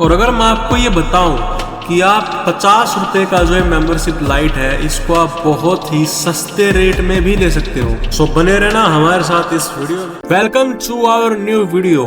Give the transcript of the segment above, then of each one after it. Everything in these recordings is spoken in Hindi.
और अगर मैं आपको ये बताऊं कि आप 50 रुपए का जो है मेंबरशिप लाइट है, इसको आप बहुत ही सस्ते रेट में भी ले सकते हो। सो बने रहना हमारे साथ इस वीडियो में। Welcome to our new video.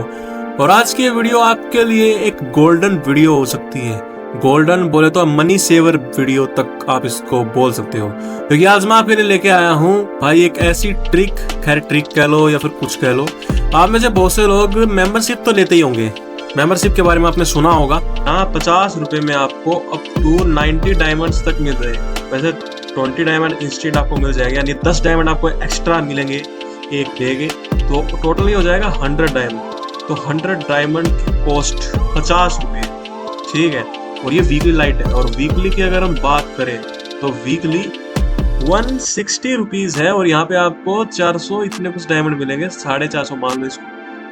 और आज की वीडियो आपके लिए एक गोल्डन वीडियो हो सकती है। गोल्डन बोले तो मनी सेवर वीडियो तक आप इसको बोल सकते हो, क्योंकि आज मैं आपके लिए लेके आया हूँ भाई एक ऐसी ट्रिक, खैर ट्रिक कह लो या फिर कुछ कह लो। आप में से बहुत से लोग मेंबरशिप तो लेते ही होंगे, मेंबरशिप के बारे में आपने सुना होगा। हाँ, 50 रुपए में आपको अप टू 90 डायमंड्स तक मिल रहे हैं। वैसे 20 डायमंड इंस्टेंट आपको मिल जाएगा, यानी 10 डायमंड आपको एक्स्ट्रा मिलेंगे एक डे के, तो टोटल ही हो जाएगा 100 डायमंड। तो 100 डायमंड की कॉस्ट 50 रुपये, ठीक है। और ये वीकली लाइट है, और वीकली की अगर हम बात करें तो वीकली 160 रुपीज है, और यहाँ पे आपको 400 इतने कुछ डायमंड मिलेंगे, 450 मान लो इसको।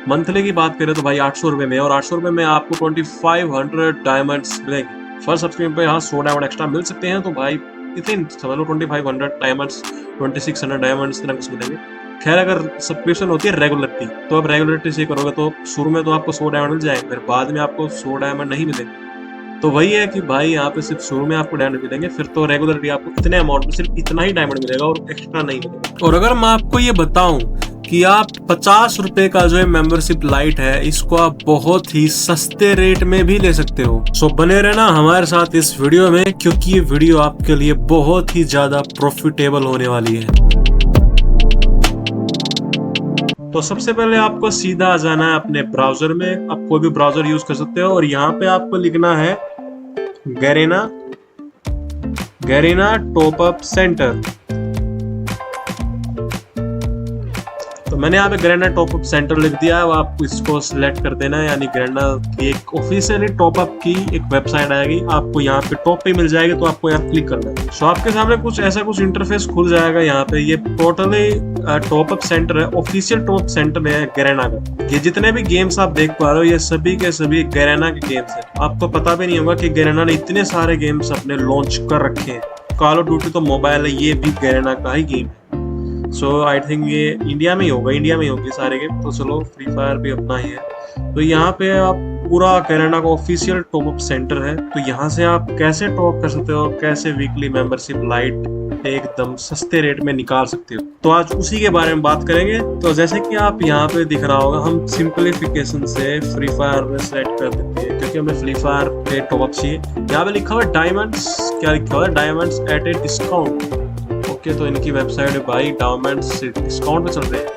मंथली की बात करें तो भाई 800 रुपये में, और 800 रुपये में आपको 2500 डायमंड्स मिलेंगे। फर्स्ट सब्सक्रिप्शन पे यहाँ 100 डायमंड एक्स्ट्रा मिल सकते हैं, तो भाई इतने समझ लो 2500 डायमंड्स, 2600 डायमंड्स इतना कुछ मिलेंगे। खैर अगर सब्सक्रिप्शन होती है रेगुलरिटी, तो आप रेगुलरिटी से करोगे तो शुरू में तो आपको 100 डायमंड मिल जाएंगे, फिर बाद में आपको 100 डायमंड नहीं मिलेंगे। तो वही है कि भाई यहाँ पे सिर्फ शुरू में आपको डायमंड मिलेंगे, फिर तो रेगुलरली आपको इतने अमाउंट में सिर्फ इतना ही डायमंड मिलेगा और एक्स्ट्रा नहीं मिलेगा। और अगर मैं आपको ये बताऊं कि आप 50 रुपए का जो है मेंबरशिप लाइट है, इसको आप बहुत ही सस्ते रेट में भी ले सकते हो। सो बने रहना हमारे साथ इस वीडियो में, क्योंकि ये वीडियो आपके लिए बहुत ही ज्यादा प्रॉफिटेबल होने वाली है। तो सबसे पहले आपको सीधा आ जाना है अपने ब्राउजर में। आप कोई भी ब्राउजर यूज कर सकते हो, और यहाँ पे आपको लिखना है गैरेना टॉप अप सेंटर। तो मैंने यहाँ पे गैरेना टॉप अप सेंटर लिख दिया है, वो आपको इसको सिलेक्ट कर देना है। यानी गैरेना की एक ऑफिशियली टॉप अप की एक वेबसाइट आएगी, आपको यहाँ पे टॉप पे मिल जाएगी, तो आपको यहाँ क्लिक करना है। सो आपके सामने कुछ ऐसा कुछ इंटरफेस खुल जाएगा। यहाँ पे ये टोटली टॉप अप सेंटर है, ऑफिशियल टॉप सेंटर है गैरेना का। ये जितने भी गेम्स आप देख पा रहे हो, ये सभी के सभी गैरेना के गेम्स है। आपको पता भी नहीं होगा कि गैरेना ने इतने सारे गेम्स अपने लॉन्च कर रखे हैं। कॉल ऑफ ड्यूटी तो मोबाइल है, ये भी गैरेना का ही गेम है। सो आई थिंक ये इंडिया में ही होगा, इंडिया में ही होगी सारे गेम। तो चलो फ्री फायर भी अपना ही है। तो यहाँ पे आप पूरा गैरेना का ऑफिशियल टॉप अप सेंटर है। तो यहाँ से आप कैसे टॉप कर सकते हो, कैसे वीकली मेंबरशिप लाइट एकदम सस्ते रेट में निकाल सकते हो, तो आज उसी के बारे में बात करेंगे। तो जैसे कि आप यहाँ पे दिख रहा होगा, हम सिंपलीफिकेशन से फ्री फायर में सेलेक्ट कर देते हैं, क्योंकि हमें फ्री फायर पे टॉप अप चाहिए। यहाँ पे लिखा हुआ है डायमंड्स, क्या लिखा हुआ है, diamonds at a discount. Okay, तो इनकी वेबसाइट है भाई, डायमंड्स डिस्काउंट पे चल रहे हैं,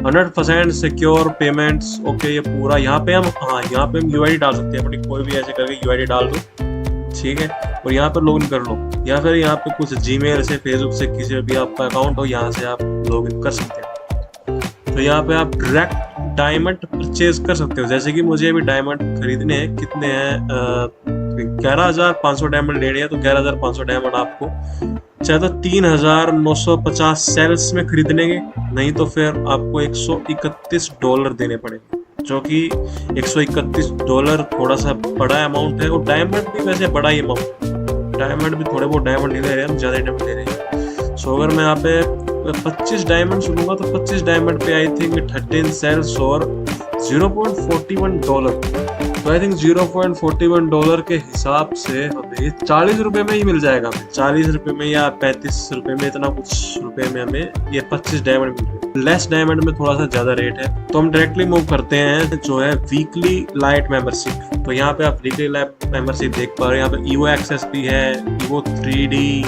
100% सिक्योर पेमेंट्स। ओके, ये पूरा यहाँ पे हम यहाँ पे हम यूआईडी डाल सकते हैं अपनी, कोई भी ऐसे करके यूआईडी डाल दो, ठीक है। और यहाँ पर लॉगिन कर लो, या फिर यहाँ पे कुछ जीमेल से, फेसबुक से, किसी भी आपका अकाउंट हो, यहाँ से आप लॉगिन कर सकते हैं। तो यहाँ पे आप डायरेक्ट डायमंड परचेज कर सकते हो। जैसे कि मुझे अभी डायमंड खरीदने हैं, कितने हैं, 11,500 डायमंड ले रहे हैं, तो 11,500 डायमंड आपको चाहे तो 3,950 सेल्स में खरीदनेंगे, नहीं तो फिर आपको $131 देने पड़ेंगे, जो कि $131 थोड़ा सा बड़ा अमाउंट है। और डायमंड भी वैसे बड़ा ही अमाउंट, डायमंड भी थोड़े बहुत डायमंड नहीं ले रहे हैं, हम ज़्यादा डायमंड ले रहे हैं। सो अगर मैं यहाँ पे 25 डायमंड सुनूंगा, तो 25 डायमंड पे आई थिंक 13 सेल्स और $0.41। तो आई थिंक $0.41 के हिसाब से हमें 40 रुपए में ही मिल जाएगा। 40 रुपए में या 35 रुपए में, इतना कुछ रुपए में हमें ये 25 डायमंड मिल रहे हैं। लेस डायमंड में थोड़ा सा ज्यादा रेट है। तो हम डायरेक्टली मूव करते हैं जो है वीकली लाइट मेंबरशिप। तो यहाँ पे आप वीकली लाइट मेंबरशिप देख पा रहे हो। यहाँ पे ईवो एक्सेस भी है, ईवो 3D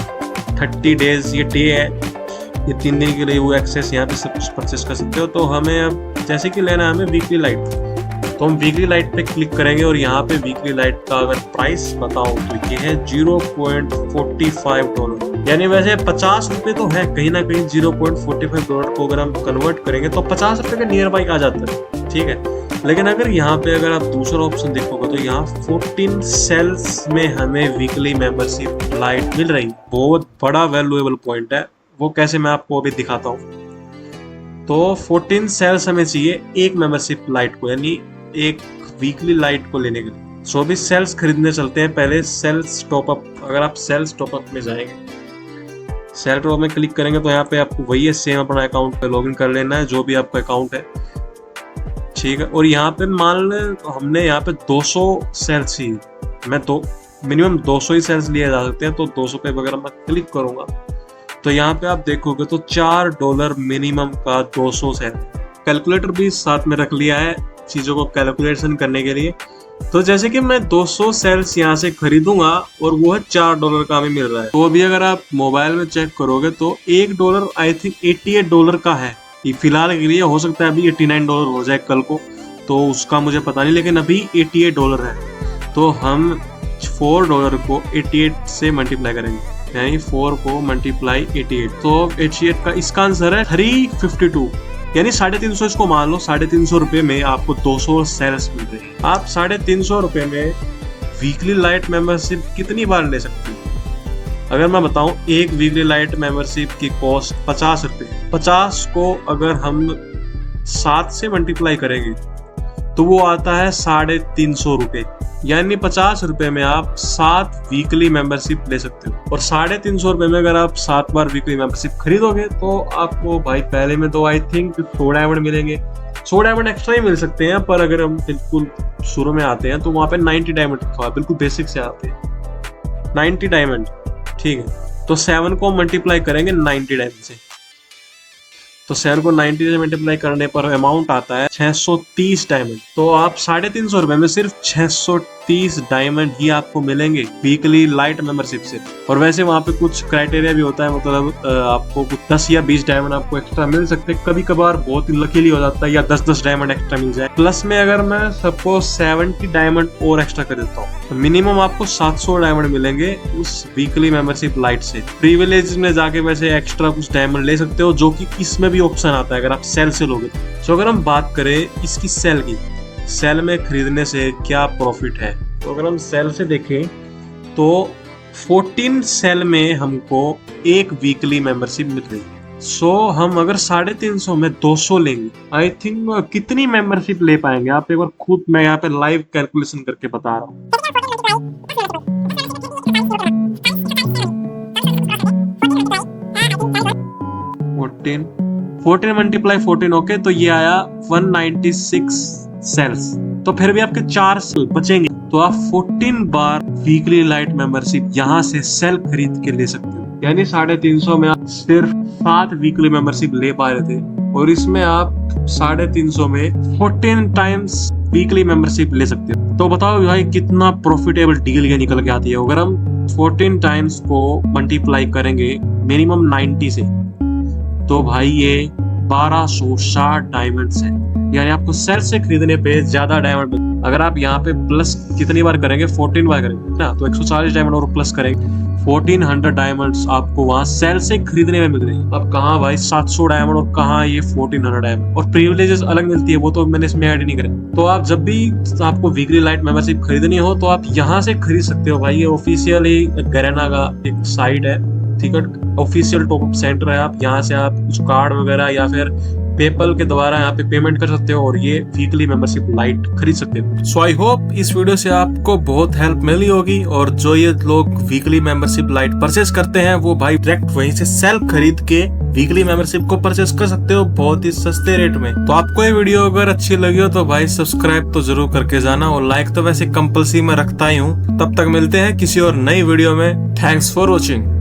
30 डेज ये डे है, ये 3 दिन के लिए ईवो एक्सेस यहाँ पे सब कुछ परचेस कर सकते हो। तो हमें अब जैसे कि लेना है हमें वीकली लाइट, तो हम वीकली लाइट पे क्लिक करेंगे, और यहाँ पे वीकली लाइट का अगर प्राइस बताऊं तो ये है $0.45। यानी वैसे 50 रुपए तो है, कहीं ना कहीं $0.45 को अगर हम कन्वर्ट करेंगे तो 50 रुपए के नियर बाई आ जाता है, ठीक है। लेकिन अगर यहाँ पे अगर आप दूसरा ऑप्शन देखोगे, तो यहाँ 14 सेल्स में हमें वीकली मेंबरशिप लाइट मिल रही। बहुत बड़ा वैल्यूएबल पॉइंट है, वो कैसे मैं आपको अभी दिखाता हूँ। तो 14 सेल्स हमें चाहिए एक मेंबरशिप लाइट को, यानी एक वीकली लाइट को लेने के लिए। 24 सेल्स खरीदने चलते हैं पहले। सेल्स टॉपअप, अगर आप सेल्स टॉपअप में जाएंगे, सेल टॉपअप में क्लिक करेंगे, तो यहाँ पे आपको वही है, सेम अपना अकाउंट पे लॉगिन कर लेना है, जो भी आपका अकाउंट है, ठीक है। और यहाँ पे मान ले हमने यहाँ पे 200 सेल्स ही, मैं तो मिनिमम 200 ही सेल्स लिए जा सकते हैं, तो 200 पे वगैरह मैं क्लिक करूंगा तो यहाँ पे आप देखोगे तो $4 मिनिमम का 200 सेल। कैलकुलेटर भी साथ में रख लिया है चीज़ों को कैलकुलेशन करने के लिए। तो जैसे कि मैं 200 सेल्स यहाँ से खरीदूंगा और वो है $4 का हमें मिल रहा है। तो अभी अगर आप मोबाइल में चेक करोगे तो $1 आई थिंक $88 का है ये फिलहाल के लिए। हो सकता है अभी $89 हो जाए कल को, तो उसका मुझे पता नहीं, लेकिन अभी $88 है। तो हम $4 को 88 से मल्टीप्लाई करेंगे, यानी 4 को मल्टीप्लाई 88, तो 88 का इसका आंसर है 352, यानी 350 इसको मान लो। 350 रुपए में आपको 200 सेल्स मिल रहे हैं। आप 350 रुपए में वीकली लाइट मेंबरशिप कितनी बार ले सकते हैं? अगर मैं बताऊं, एक वीकली लाइट मेंबरशिप की कॉस्ट 50 रुपए। 50 को अगर हम 7 से मल्टीप्लाई करेंगे तो वो आता है 350 रुपए, यानी 50 रुपए में आप 7 वीकली मेंबरशिप ले सकते हो। और 350 रुपए में अगर आप 7 बार वीकली मेंबरशिप खरीदोगे तो आपको भाई पहले में तो आई थिंक 100 डायमंड मिलेंगे। 100 डायमंड एक्स्ट्रा ही मिल सकते हैं, पर अगर हम बिल्कुल शुरू में आते हैं तो वहां पे 90 डायमंड लिखा है, बिल्कुल बेसिक से आते हैं 90 डायमंड। ठीक है, तो 7 को मल्टीप्लाई करेंगे 90 डायमंड से, तो 7 को 90 से मल्टीप्लाई करने पर अमाउंट आता है 630 डायमंड। तो आप 350 रुपए में सिर्फ 630 डायमंड ही आपको मिलेंगे वीकली लाइट मेंबरशिप से। और वैसे वहाँ पे कुछ क्राइटेरिया भी होता है, मतलब आपको कुछ 10 या 20 डायमंड आपको एक्स्ट्रा मिल सकते हैं, कभी कभार बहुत लकीली हो जाता है, या 10-10 डायमंड एक्स्ट्रा मिल जाए। प्लस में अगर मैं सपोज 70 डायमंड और एक्स्ट्रा कर देता हूँ तो मिनिमम आपको 700 डायमंड मिलेंगे उस वीकली मेंबरशिप लाइट से। प्रिविलेज में जाके वैसे एक्स्ट्रा कुछ डायमंड ले सकते हो, जो कि इसमें भी ऑप्शन आता है अगर आप सेल से लोगे। तो अगर हम बात करें इसकी सेल की, सेल में खरीदने से क्या प्रॉफिट है, तो अगर हम सेल से देखें तो 14 सेल में हमको एक वीकली मेंबरशिप मिल रही है। सो हम अगर 350 में 200 लेंगे, आई थिंक कितनी मेंबरशिप ले पाएंगे आप एक बार खुद, मैं यहाँ पे लाइव कैलकुलेशन करके बता रहा हूँ। 14 मल्टीप्लाई 14, ओके, तो ये आया 196 सेल्स। तो फिर भी आपके 4 सेल बचेंगे, तो आप 14 बार वीकली लाइट मेंबरशिप यहाँ से सेल खरीद के ले सकते हो। यानी 350 में आप सिर्फ 7 वीकली मेंबरशिप ले पा रहे थे, और इसमें आप 350 में 14 टाइम्स वीकली मेंबरशिप ले सकते हो। तो बताओ भाई कितना प्रॉफिटेबल डील ये निकल के आती है। अगर हम 14 टाइम्स को मल्टीप्लाई करेंगे मिनिमम 90 से, तो भाई ये 1260 डायमंड्स है, यानी आपको सेल से खरीदने पे ज्यादा डायमंड। अगर आप यहाँ पे प्लस कितनी बार करेंगे, 14 बार करेंगे ना, तो 140 डायमंड और प्लस करेंगे, 1400 डायमंड्स आपको वहां सेल से खरीदने में मिल रही है। अब कहाँ भाई 700 डायमंड और कहाँ ये 1400 डायमंड, और प्रिविलेजेस अलग मिलती है, वो तो मैंने इसमें ऐड नहीं करे। तो आप जब भी आपको वीकली लाइट मेंबरशिप खरीदनी हो तो आप यहाँ से खरीद सकते हो भाई। ये ऑफिशियली गैरेना का एक साइट है, ठीक है, ऑफिशियल टॉपअप सेंटर है। आप यहाँ से आप कुछ कार्ड वगैरह या फिर पेपल के द्वारा यहाँ पे पेमेंट कर सकते हो और ये वीकली मेंबरशिप लाइट खरीद सकते हो। सो आई होप इस वीडियो से आपको बहुत हेल्प मिली होगी, और जो ये लोग वीकली मेंबरशिप लाइट परचेस करते हैं वो भाई डायरेक्ट वहीं से सेल खरीद के वीकली मेंबरशिप को परचेस कर सकते हो बहुत ही सस्ते रेट में। तो आपको ये वीडियो अगर अच्छी लगी हो तो भाई सब्सक्राइब तो जरूर करके जाना, और लाइक तो वैसे कंपल्सरी में रखता ही हूँ। तब तक मिलते हैं किसी और नई वीडियो में। Thanks for watching.